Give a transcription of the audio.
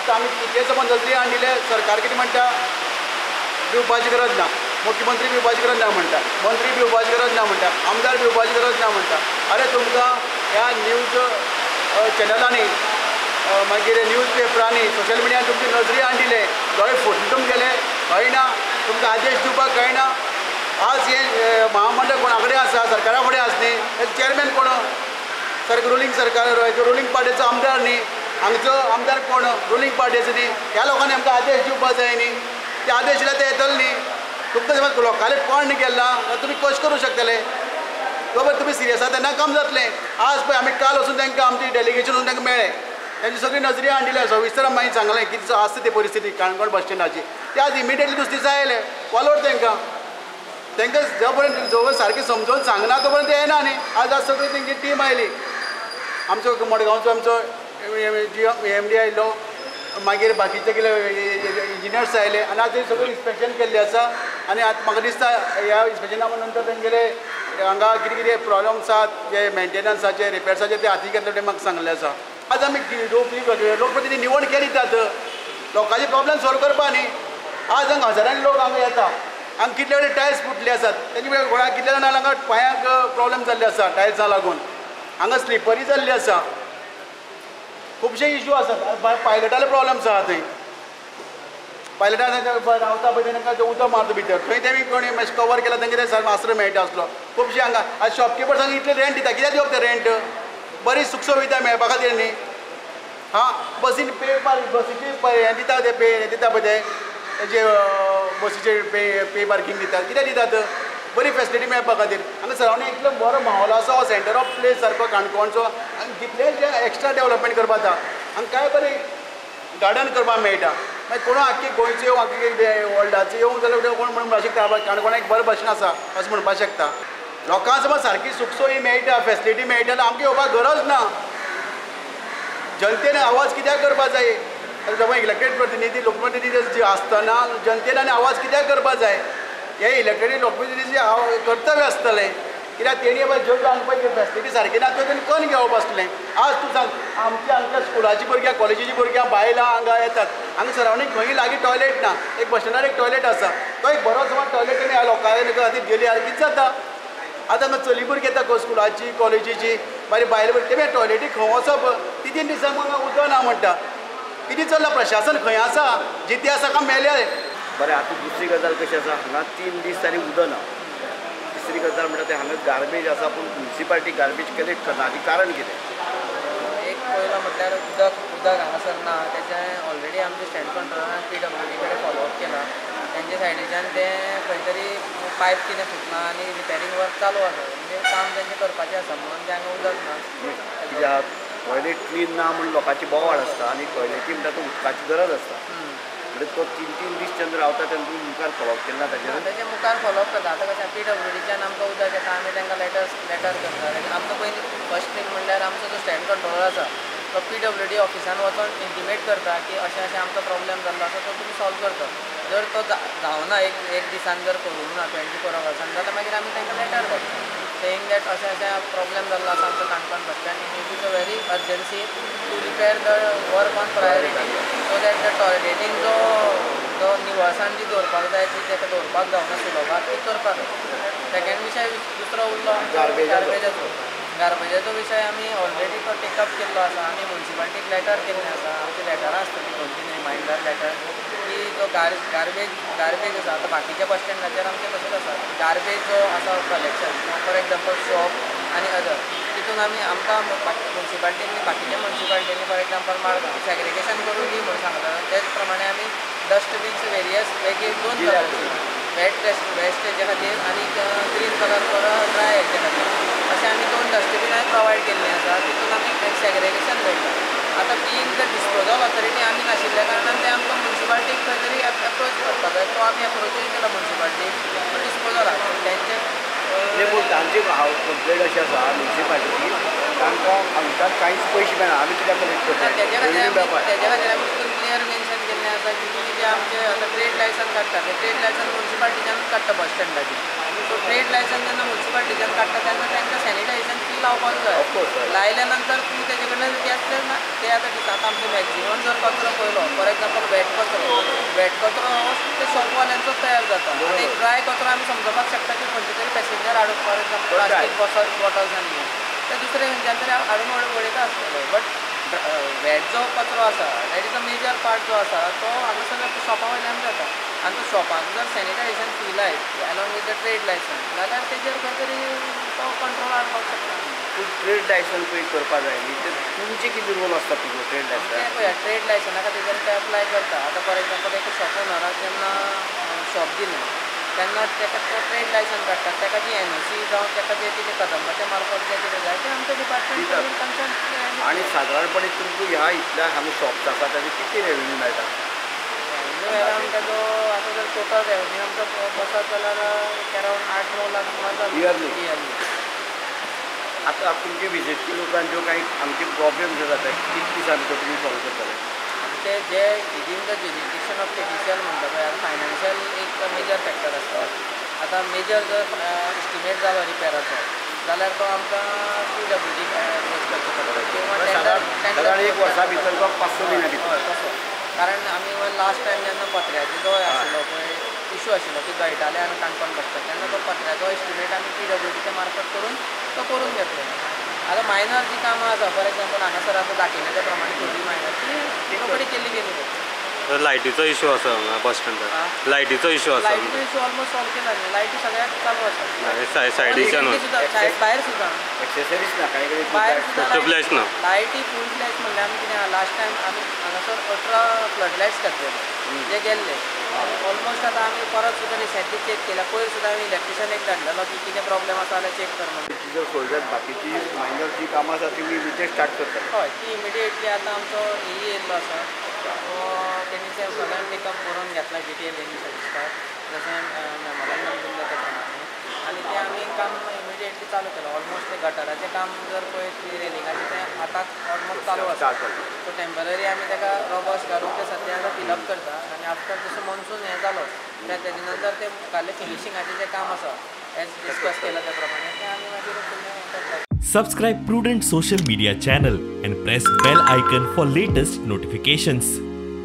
फक्त आमी कितें समज नजरी हाडिल्ले सरकार कितें म्हणटा भिवपाची गरज ना, मुख्यमंत्री भिवपाची गरज ना म्हणटा, मंत्री भिवपाची गरज ना म्हणटा, आमदार भिवपाची गरज ना म्हणटा. अरे तुमकां ह्या न्यूज चॅनलांनी मागीर न्यूज पेपरांनी सोशल मिडियान तुमची नजरी हाडिल्ले दोळे फुटून गेले कळना, तुमकां आदेश दिवपाक कळना. आज हे महामंडळ कोणा कडेन आसा, सरकारा कडेन आसा न्ही, हेजो चेअरमॅन कोण, रुलींग सरकार रुलींग पार्टीचो आमदार न्ही, हांगचो आमदार कोण रुलींग पार्टीचो न्ही. ह्या लोकांनी आमकां आदेश दिवपाक जाय न्ही, ते आदेश दिल्यार ते येतले न्ही. तुमकां समज लोकांले कोण गेला जाल्यार तुमी कशें करूं शकतले, बरोबर तुमी सिरियस आसा तेन्ना काम जातलें. आज पळय आमी काल वचून तांकां आमची डेलिगेशन वचून तांकां मेळ्ळें, तांची सगळी नजरी हाडिल्ली सविस्तर मागीर सांगलें कितें आसता ती परिस्थिती काणकोण बस स्टँडाची. ते आज इमिडिएटली दुसरे दीस आयले वालोर तांकां जो पर्यंत सारकें समजोवन सांगना तो पर्यंत येना न्ही. आज सगळी तेंची टीम आयली, आमचो मडगांवचो आमचो MD आयलो, मागीर बाकीचे कितें इंजिनियर्स आयले आनी आज सगळें इन्स्पेक्शन केल्लें आसा. आनी आतां म्हाका दिसता ह्या इन्स्पेक्शना नंतर तेंगेले हांगा कितें कितें प्रॉब्लम्स आसात जे मेंटेनन्साचे रिपेर्साचे ते हाती घेतले म्हाका सांगलें आसा. आज आमी लोकप्रतिनिधी निवड केली तात लोकांचे प्रॉब्लेम सॉल्व करपा न्ही. आज हांगा हजारांनी लोक हांगा येता, हांगा कितले कडेन टायल्स फुटले आसात, तेजे कोणाक कितले जाणां हांगा पांयांक प्रॉब्लेम जाल्ले आसा टायल्सां लागून, हांगा स्लिपरी जाल्ली आसा, खुबशे इश्यू आसात. पायलटाले प्रॉब्लेम्स आसा थंय, पायलटान रावता पळय तांकां उदक मारता भितर, थंय तेमी कोणी मातशें कवर केला तांकां ते आसरो मेळटा आसलो. खुबशे हांगा आज शॉपकिपर्स हांगा इतले रेंट दिता, कित्याक दिवप ते रेंट, बरी सुख सुविधा मेळपा खातीर न्ही. हां बसीन बसीची हें दिता ते पे दिता पळय ते तेजे बसीचे पे पार्किंग दितात, कित्याक दितात बरी फेसिलिटी मेळपा खातीर. हांगा सरावंडींग इतलो बरो माहोल आसा, सेंटर ऑफ प्लेस सारको काणकोणचो, आनी कितले जे एक्स्ट्रा डेवलपमेंट करपा जाता, हांगा काय बरें गार्डन करपाक मेळटा. मागीर कोण आख्खी गोंयचे येवं आख्खी वर्ल्डाचे येवंक जाल्यार कोण म्हणून शकता काणकोणाक एक बरें भशेन आसा अशें म्हणपाक शकता. लोकांक समज सारकी सुखसोयी मेळटा, फेसिलिटी मेळटा जाल्यार आमकां येवपाक गरज ना. जनतेन आवाज कित्याक करपा जाय, समज इलेक्टेड प्रतिनिधी लोकप्रतिनिधी जे आसतना जनतेन आनी आवाज कित्याक करपा जाय, हे इलेक्टेड लोकप्रतिनिधीचें कर्तव्य आसतलें. कित्याक तेणी बाबा ज्यो आमकां फेसिलिटी सारकी ना त्यो तेणी करून घेवप आसलें. आज तूं सांग आमच्या स्कुलाची भुरग्यां कॉलेजीची भुरग्यां बायलां हांगा येतात, हांगा सरावंडींग खंय लागीं टॉयलेट ना, एक बस स्टँडार एक टॉयलेट आसा, तो एक बरो समज टॉयलेट तेणी ह्या लोकां खातीर दिली जाल्यार कितें जाता. आतां हांगा चली भुरगीं येता स्कुलाची कॉलेजीची, मागीर बायल भुरगीं तेमी टॉयलेटीक खंय वचप 3 दिसांक म्हाका उदक ना म्हणटा. कितें चल्लां प्रशासन खंय आसा, जिती आसा काय मेल्या. बरें आतां दुसरी गजाल कशी आसा, हांगा 3 दीस जाली उदक ना. तिसरी गजाल म्हणटा ते हांगा गार्बेज आसा पूण म्युनिसिपालिटी गार्बेज कलेक्ट करना, हाची कारण कितें. एक पयलो म्हटल्यार उदक हांगासर ना, तेचें ऑलरेडी आमचे स्टँड कंट्रोलान PWD कडेन फॉलोअप केला. तेंचे सायडीच्यान ते खंय तरी पायप कितें फुटना आनी रिपेरींग वर्क चालू आसा, म्हणजे काम तेंचें करपाचें आसा म्हणून ते हांगा उदक ना. कित्याक टॉयलेट क्लीन ना म्हणून लोकांची बोवाळ आसता आनी टॉयलेटी म्हणटा तो उदकाची गरज आसता. म्हणजे तो 3 दीस जेन्ना रावता तेन्ना तुमी मुखार फॉलोअप केला ताचेर. तेजे मुखार फॉलोअप करता. आतां कशें PWDच्यान आमकां उदक येता, आमी तांकां लेटर करता. आमचो पयलीं फर्स्ट थींग म्हणल्यार आमचो जो स्टँड कंट्रोलर आसा तो PWD ऑफिसान वचून इंटिमेट करता की अशें अशें आमचो प्रॉब्लेम जाल्लो आसा, तो तुमी सॉल्व करता. जर तो जावना एक दिसान जर करूं ना 24 आवर्सान जाल्यार मागीर आमी तांकां लेटर करता सेयींग दॅट अशें अशें प्रॉब्लेम जाल्लो आसा आमचो Canacona bus stand, it is a very urgency to repair the work on priority so that the toileting जो निवळसाण जी दवरपाक जाय ती ताका दवरपाक जावना सुलभात ती करपाक. सेकेंड विशय दुसरो उरलो गार्बेजाचो विशय आमी ऑलरेडी तो टेकअप केल्लो आसा. आमी म्युनिसिपालिटीक लेटर केल्लें आसा, आमची लेटरां आसतलीं 2-3 रिमायंडर लेटर की जो गार्बेज आसा. आतां बाकीच्या बस स्टँडाचेर आमचें तशेंच आसा, गार्बेज जो आसा कलेक्शन फॉर एग्जाम्पल शॉप आनी अदर तितून आमी आमकां म्युनिसिपालिटींनी बाकीच्या म्युनिसिपालिटींनी फॉर एग्जाम्पल मारगांव सेग्रिगेशन करून दी म्हणून सांगता. तेच प्रमाणे आमी डस्टबीन्स वेरियस वेगळी 2 कलर वेस्टेजे खातीर आनी ग्रीन कलर फॉर ड्राय हेजे खातीर अशें आमी 2 डस्टबीनाय प्रोवायड केल्लीं आसा. तितून आमी सेग्रिगेशन करता. आतां बीइंग द डिस्पोजल ऑथॉरिटी आमी नाशिल्ल्या कारणान ते आमकां म्युनिसिपालिटीक खंय तरी अप्रोच करता जाय. तो आमी अप्रोचूय केला म्युनिसिपालिटीक डिस्पोजलाक तेंचे पूण तांची कंप्लेंट अशी आसा म्युनिसिपालिटी तांकां हांगच्यान कांयच पयशे मेळना, आमी कित्याक कलेक्ट करता. तेजे खातीर आमी तितून क्लियर मेन्शन केल्लें आसा की तुमी जे आमचे आतां ट्रेड लायसन काडटा ते ट्रेड लायसन म्युनिसिपालिटीच्यान काडटा बस स्टँडाची. सो ट्रेड लायसन जेन्ना म्युनिसिपालिटीच्यान काडटा तेन्ना तांकां सॅनिटायझेशन फी लावपाक जाय. लायल्या नंतर तुमी तेजे कडल्यान घेतले ना ते आतां आमचे मॅक्झिमम जर कचरो पयलो फॉर एग्जाम्पल वेट कचरो ते शॉपवाल्यांचोच तयार जाता आनी एक ड्राय कचरो आमी समजपाक शकता की खंयचे तरी पॅसेंजर हाडून फॉर एग्जाम्पल प्लास्टीक बॉटल्स आनी ते दुसरे खंयच्यान तरी हाडून उडयता आसतले बट वेट जो कचरो आसा that is a major part जो आसा तो हांगासर शॉपा वयल्यान जाता आनी तो शॉपाक जर सॅनिटायझेशन फी लायत along with the trade licence जाल्यार तेजेर खंय तरी तो कंट्रोल हाडपाक शकता पूण ट्रेड लायसन्स पळय करपा जाय न्ही ते तुमचे कितें रोल आसता तुजो ट्रेड ते लायसन्स पळया ट्रेड लायसना खातीर जर ते अप्लाय करता आतां फॉर एग्जाम्पल एक शॉप ओनराक जेन्ना शॉप दिलें तेन्ना ताका तो ट्रेड लायसन काडटा ताका जी NOC जावं ताका जें कितें कदंबाच्या मार्फत जें कितें जाय तें आमच्या डिपार्टमेंट तांच्यान आनी सादारणपणे तुमकां ह्या इतल्या हांगा शॉप्स आसा ताजे कितें रेवेन्यू मेळटा अरावंड ताजो आतां जर टोटल रेवेन्यू आमचो बसत जाल्यार अरावंड 8-9 लाख सुमार जाता इयरली आतां तुमची विजीट केली उपरांत ज्यो कांय आमचे प्रॉब्लेम जे जाता कितले दिसान भितर तुमी सॉल्व करतले ते जे within the jurisdiction of PTCL म्हणटा पळय आतां फायनान्शियल एक मेजर फॅक्टर आसता आतां मेजर जर एस्टिमेट जालो रिपेराचो जाल्यार तो आमकां PWD फेस करचो पडटलो किंवा सादारण एक वर्सा भितर तो 5-6 म्हयन्या भितर हय तसो कारण आमी लास्ट टायम जेन्ना पत्र्याचो जो आशिल्लो पळय इशू आशिल्लो की गळटाले आनी काणकोण बसता तेन्ना तो पत्र्याचो एस्टिमेट आमी PWDच्या मार्फत करून घेतलो आतां मायनर जी कामां आसा फॉर एग्जाम्पल हांगासर आतां दाखयल्या त्या प्रमाणे थोडी मायनर ती रोखडी केल्ली गेली लायटीचो इशू आसा हांगा बस स्टँडार लायटीचो इशू आसा लायटीचो इशू ऑलमोस्ट सॉल्व केला न्ही लायटी सगळ्याक चालू आसा सायडीच्यान भायर सुद्दां एक्सेसरीज ना कांय भायर फक्त फ्लॅश ना लायटी फूल फ्लॅश म्हणल्यार आमी कितें आहा लास्ट टायम आमी हांगासर 18 फ्लड लायट्स घातलेले जे गेल्ले ऑलमोस्ट आतां आमी परत सुद्दां रिसेंटली चेक केल्या पयर सुद्दां आमी इलेक्ट्रिशन एक धाडलेलो की कितें प्रॉब्लेम आसा जाल्यार चेक कर म्हणून जर सोडल्यात बाकीची मायनर जी कामां आसा ती इमिडिएट स्टार्ट करतात हय ती इमिडिएटली आतां आमचो येयल्लो आसा तो तेणी ते सगळ्यान टेकअप करून घेतला GTL सर्विसकार जशें मेमोरंडम दिल्लें त्या प्रमाणे आनी तें आमी काम इमिडिएटली चालू केलं ऑलमोस्ट तें गटाराचें काम जर पळयत रेलिंगाचें तें आतां ऑलमोस्ट चालू आसा सो टेम्पररी आमी ताका रॉबर्स घालून तें सद्या आतां फिलअप करता आनी आफ्टर जसो मॉन्सून हें जालो तेजे नंतर तें मुखाल्लें फिनिशिंगाचें जें काम आसा एज डिस्कस केला त्या प्रमाणे तें आमी मागीर फुडलें हें करता Subscribe Prudent social media channel and press bell icon for latest notifications.